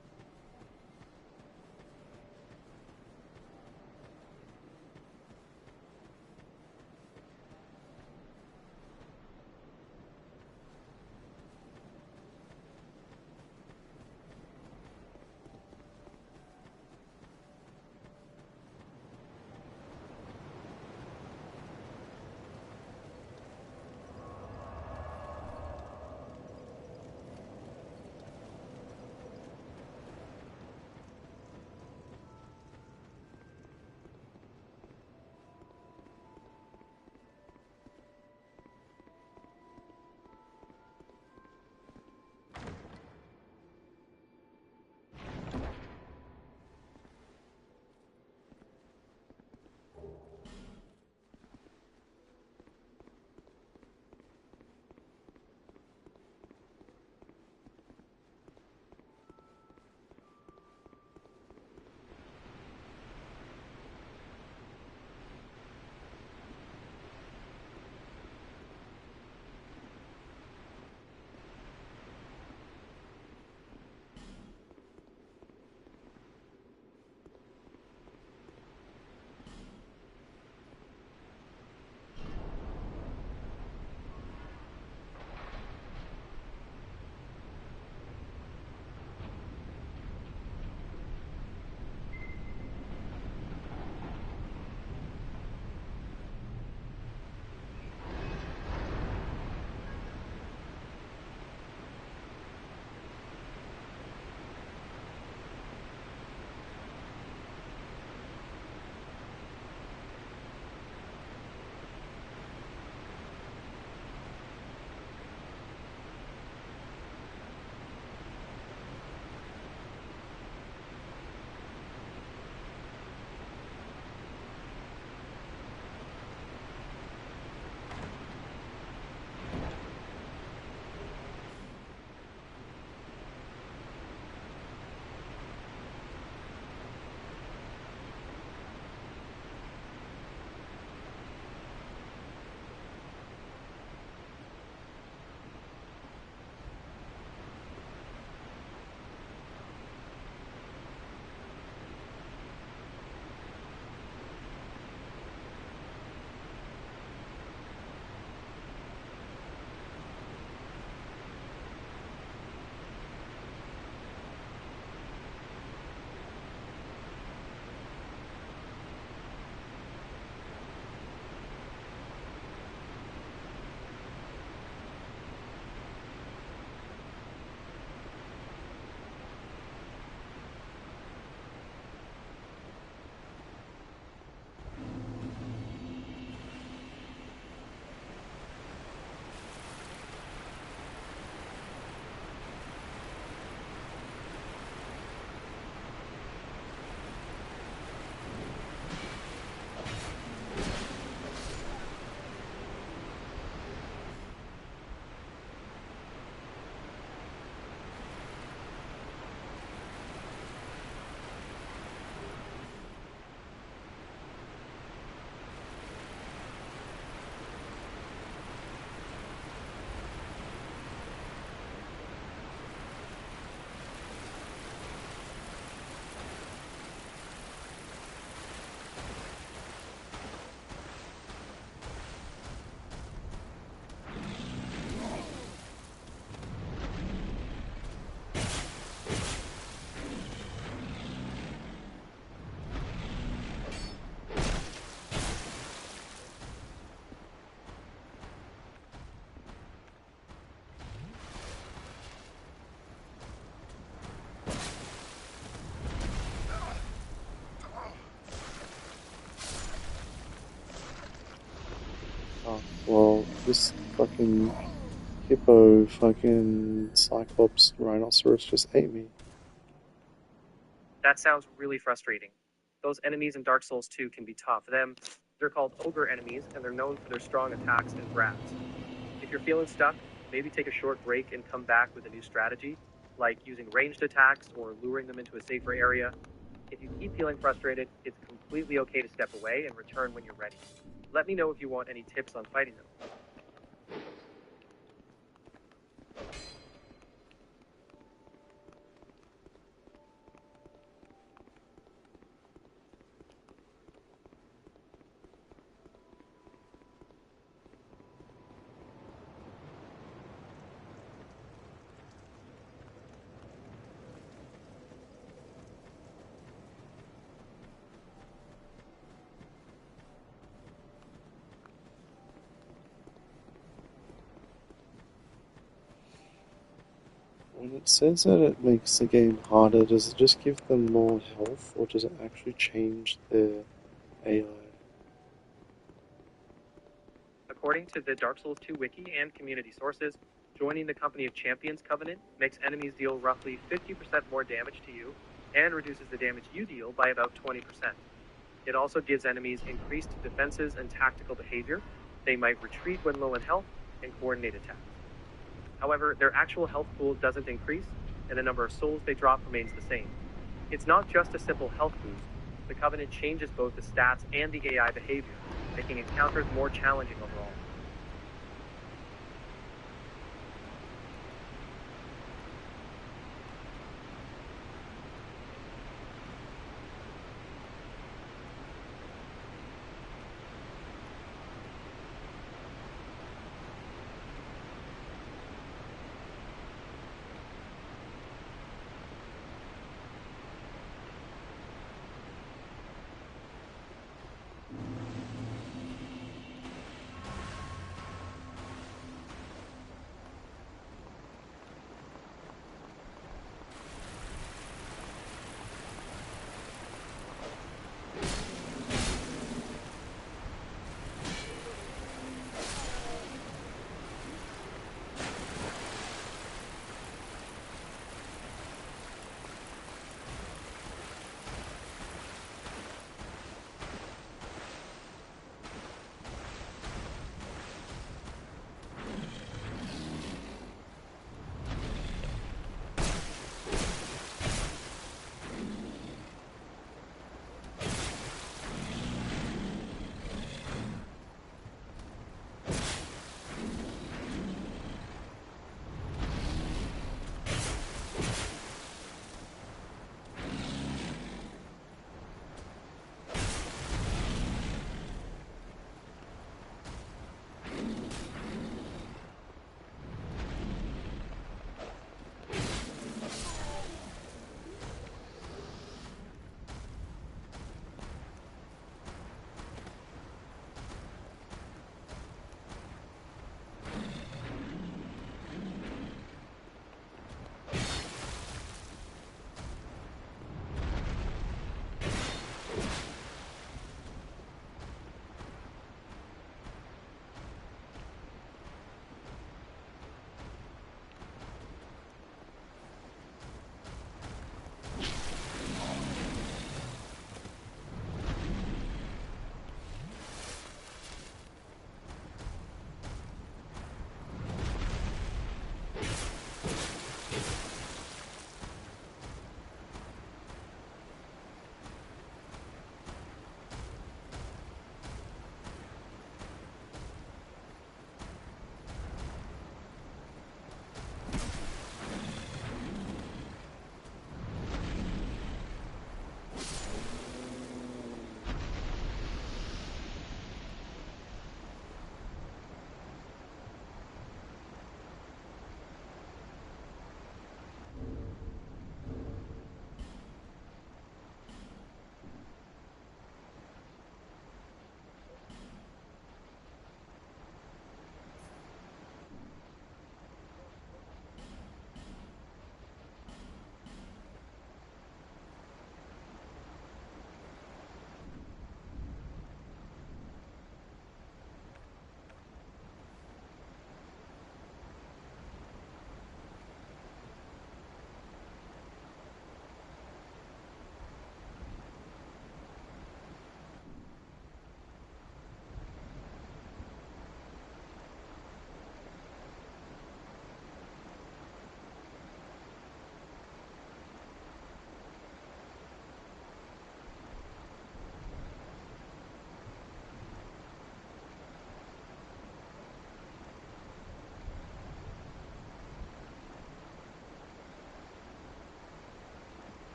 this fucking hippo, fucking cyclops, rhinoceros just ate me. That sounds really frustrating. Those enemies in Dark Souls 2 can be tough. They're called ogre enemies, and they're known for their strong attacks and grabs. If you're feeling stuck, maybe take a short break and come back with a new strategy, like using ranged attacks or luring them into a safer area. If you keep feeling frustrated, it's completely okay to step away and return when you're ready. Let me know if you want any tips on fighting them. When it says that it makes the game harder, does it just give them more health, or does it actually change their AI? According to the Dark Souls 2 wiki and community sources, joining the Company of Champions Covenant makes enemies deal roughly 50% more damage to you and reduces the damage you deal by about 20%. It also gives enemies increased defenses and tactical behavior. They might retreat when low in health and coordinate attacks. However, their actual health pool doesn't increase, and the number of souls they drop remains the same. It's not just a simple health boost. The Covenant changes both the stats and the AI behavior, making encounters more challenging overall.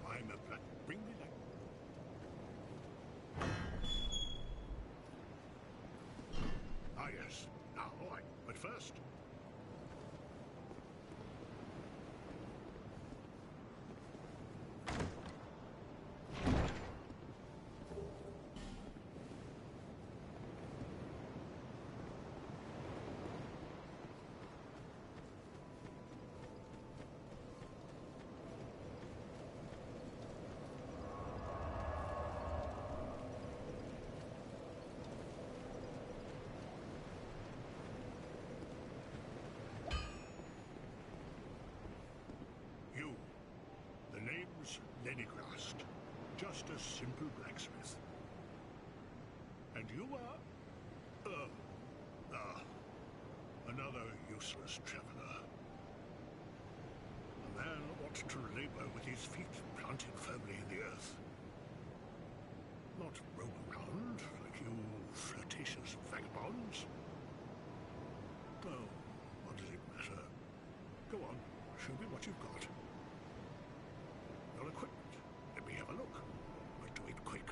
I'm a black. Bring me that. Ah, yes. Now, all right. But first. You. The name's Lenigrast. Just a simple blacksmith. And you are... another useless traveler. A man ought to labor with his feet planted firmly in the earth. Not roam around like you flirtatious vagabonds. Oh, what does it matter? Go on, show me what you've got. Your equipment. Let me have a look. But do it quick.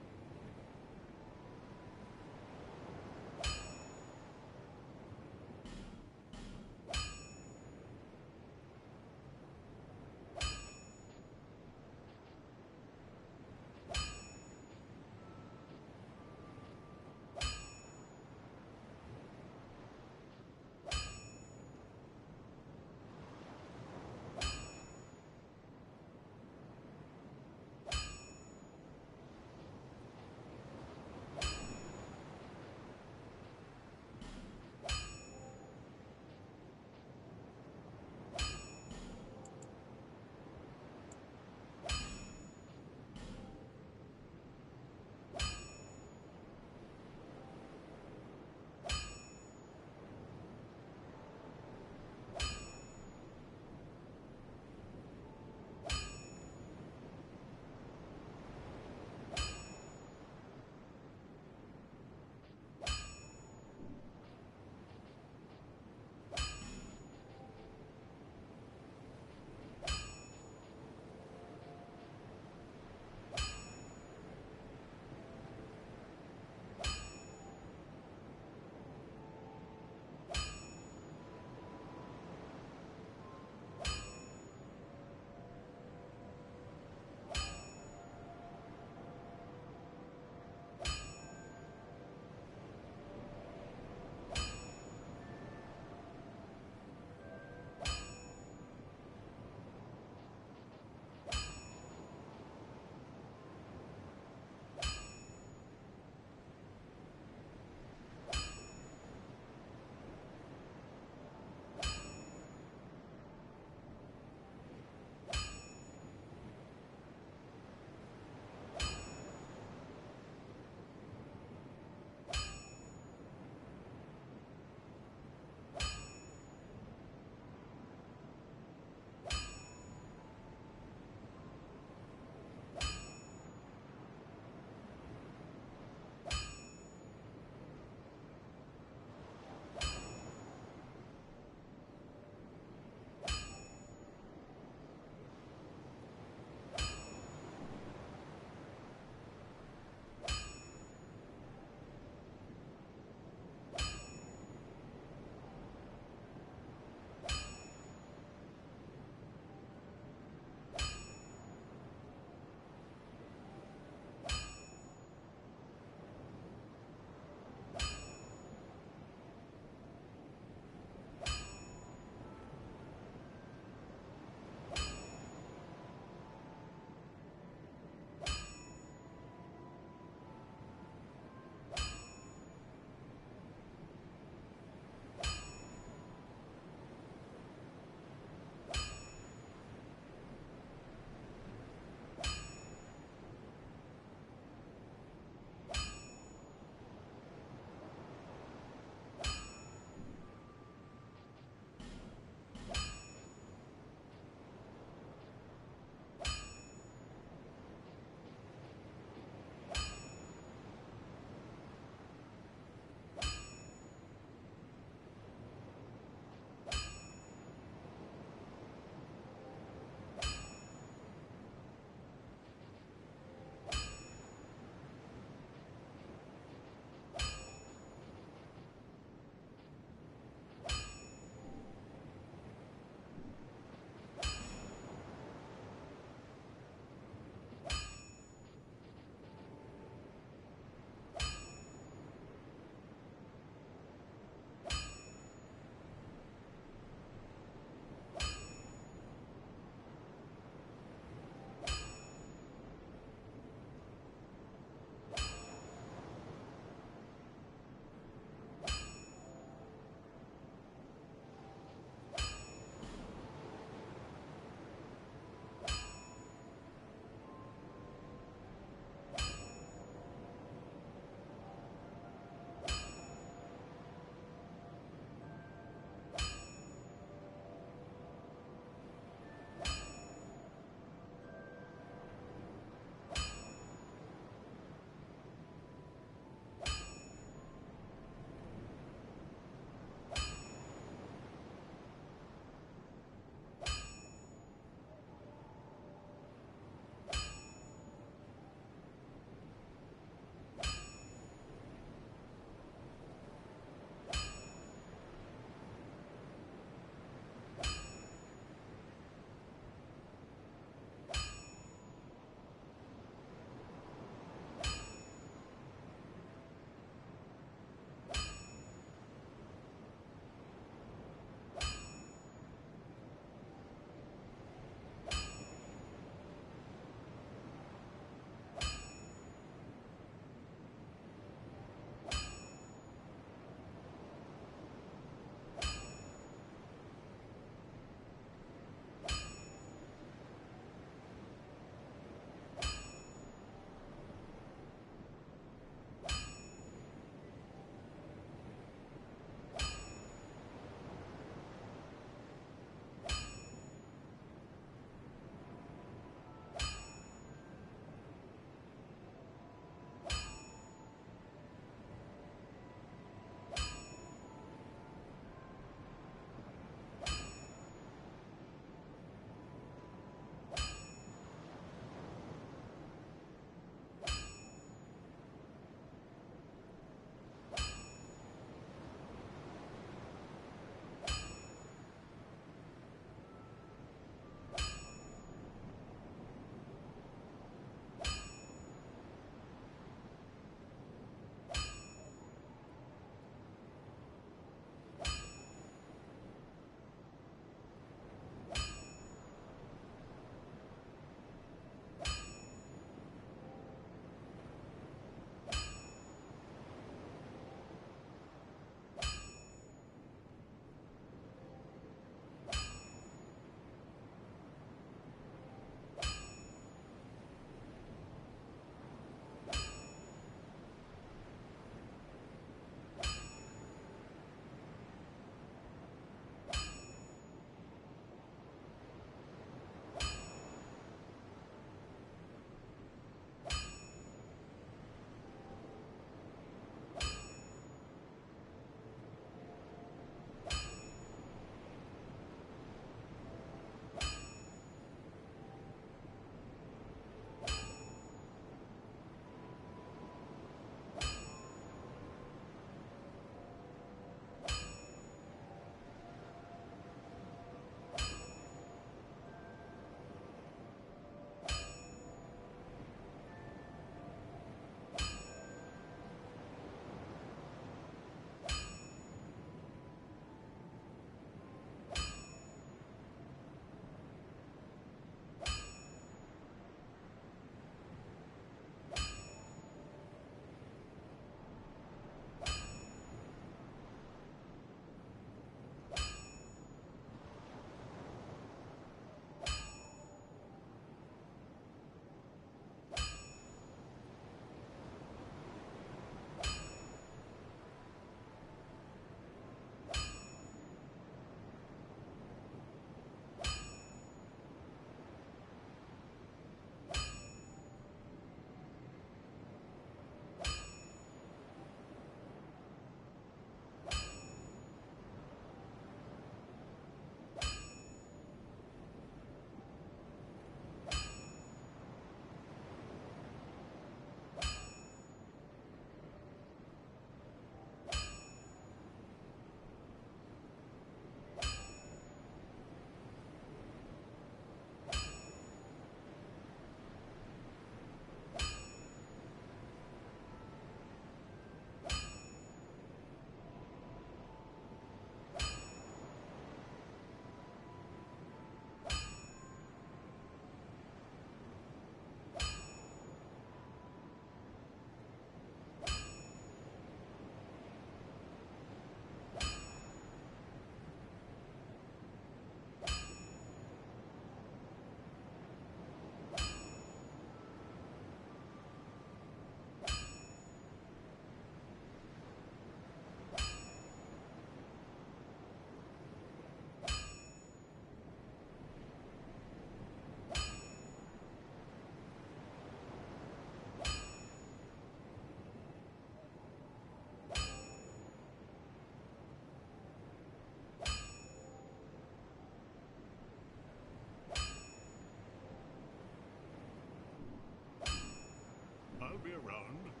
be around.